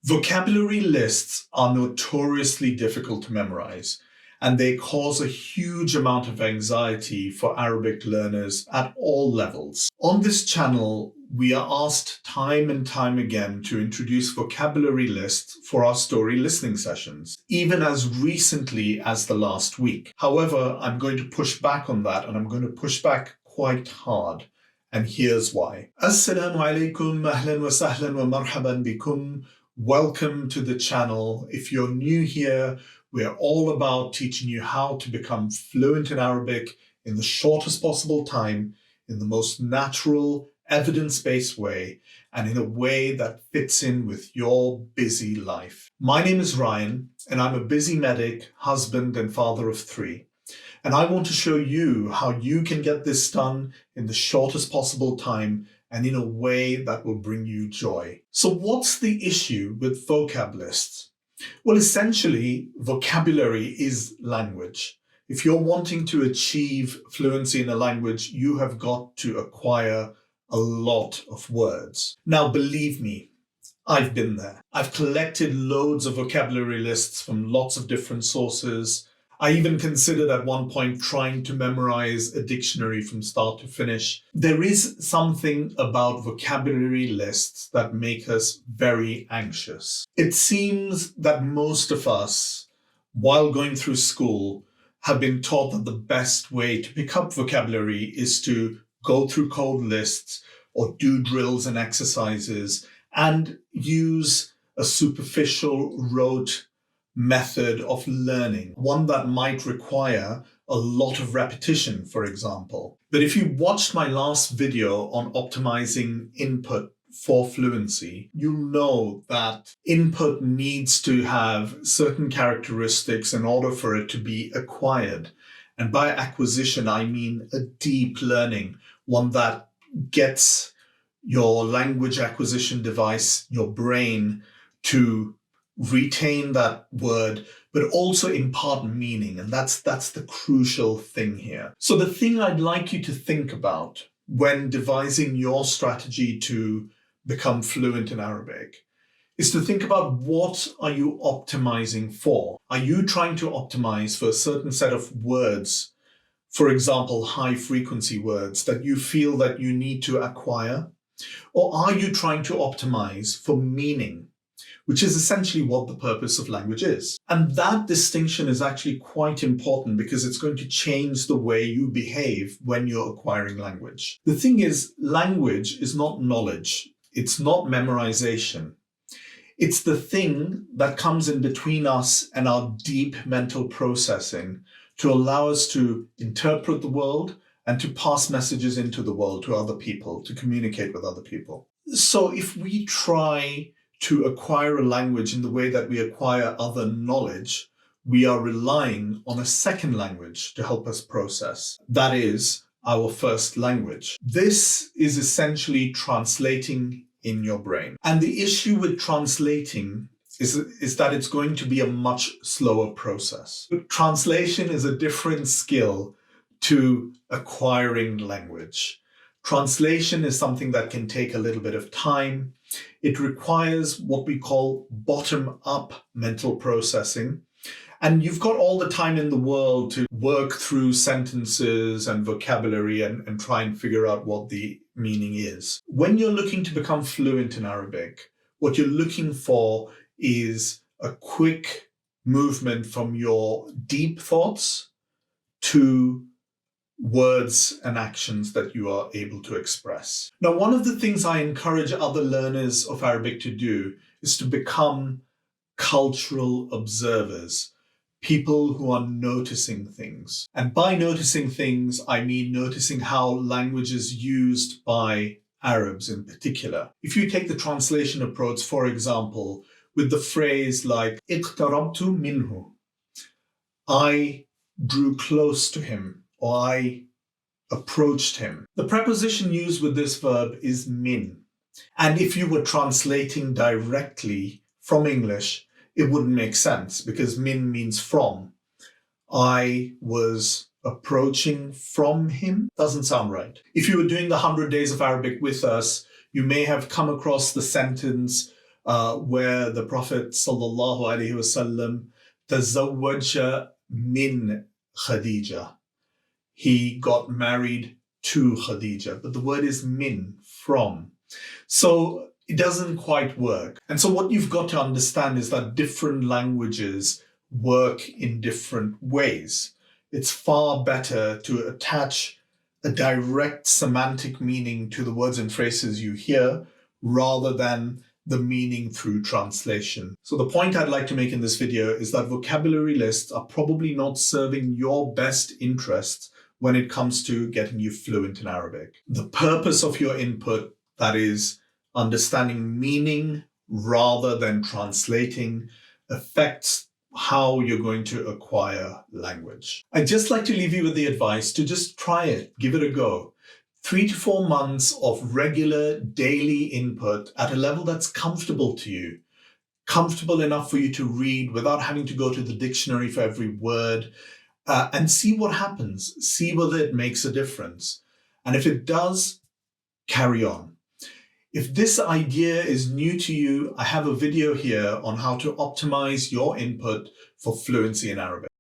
Vocabulary lists are notoriously difficult to memorize, and they cause a huge amount of anxiety for Arabic learners at all levels. On this channel, we are asked time and time again to introduce vocabulary lists for our story listening sessions, even as recently as the last week. However, I'm going to push back on that, and I'm going to push back quite hard. And here's why. Assalamu alaikum, ahlan wa sahlan wa marhaban bikum. Welcome to the channel. If you're new here, we're all about teaching you how to become fluent in Arabic in the shortest possible time, in the most natural, evidence-based way, and in a way that fits in with your busy life. My name is Ryan, and I'm a busy medic, husband, and father of 3. And I want to show you how you can get this done in the shortest possible time and in a way that will bring you joy. So what's the issue with vocab lists? Well, essentially, vocabulary is language. If you're wanting to achieve fluency in a language, you have got to acquire a lot of words. Now, believe me, I've been there. I've collected loads of vocabulary lists from lots of different sources. I even considered at one point trying to memorize a dictionary from start to finish. There is something about vocabulary lists that make us very anxious. It seems that most of us, while going through school, have been taught that the best way to pick up vocabulary is to go through code lists or do drills and exercises and use a superficial, rote method of learning, one that might require a lot of repetition, for example. But if you watched my last video on optimizing input for fluency, you'll know that input needs to have certain characteristics in order for it to be acquired. And by acquisition, I mean a deep learning, one that gets your language acquisition device, your brain, to retain that word, but also impart meaning. And that's the crucial thing here. So the thing I'd like you to think about when devising your strategy to become fluent in Arabic is to think about, what are you optimizing for? Are you trying to optimize for a certain set of words, for example, high frequency words that you feel that you need to acquire? Or are you trying to optimize for meaning, which is essentially what the purpose of language is? And that distinction is actually quite important because it's going to change the way you behave when you're acquiring language. The thing is, language is not knowledge. It's not memorization. It's the thing that comes in between us and our deep mental processing to allow us to interpret the world and to pass messages into the world to other people, to communicate with other people. So if we try to acquire a language in the way that we acquire other knowledge, we are relying on a second language to help us process. That is our first language. This is essentially translating in your brain. And the issue with translating is that it's going to be a much slower process. Translation is a different skill to acquiring language. Translation is something that can take a little bit of time. It requires what we call bottom-up mental processing. And you've got all the time in the world to work through sentences and vocabulary and try and figure out what the meaning is. When you're looking to become fluent in Arabic, what you're looking for is a quick movement from your deep thoughts to words and actions that you are able to express. Now, one of the things I encourage other learners of Arabic to do is to become cultural observers, people who are noticing things. And by noticing things, I mean noticing how language is used by Arabs in particular. If you take the translation approach, for example, with the phrase like, اقتربت منه, I drew close to him, or I approached him. The preposition used with this verb is min. And if you were translating directly from English, it wouldn't make sense because min means from. I was approaching from him. Doesn't sound right. If you were doing the 100 Days of Arabic with us, you may have come across the sentence, where the Prophet sallallahu alaihi wasallam tazawwaja min Khadija. He got married to Khadija, but the word is min, from. So it doesn't quite work. And so what you've got to understand is that different languages work in different ways. It's far better to attach a direct semantic meaning to the words and phrases you hear rather than the meaning through translation. So the point I'd like to make in this video is that vocabulary lists are probably not serving your best interests when it comes to getting you fluent in Arabic. The purpose of your input, that is, understanding meaning rather than translating, affects how you're going to acquire language. I'd just like to leave you with the advice to just try it, give it a go. 3 to 4 months of regular daily input at a level that's comfortable to you, comfortable enough for you to read without having to go to the dictionary for every word, and see what happens, see whether it makes a difference. And if it does, carry on. If this idea is new to you, I have a video here on how to optimize your input for fluency in Arabic.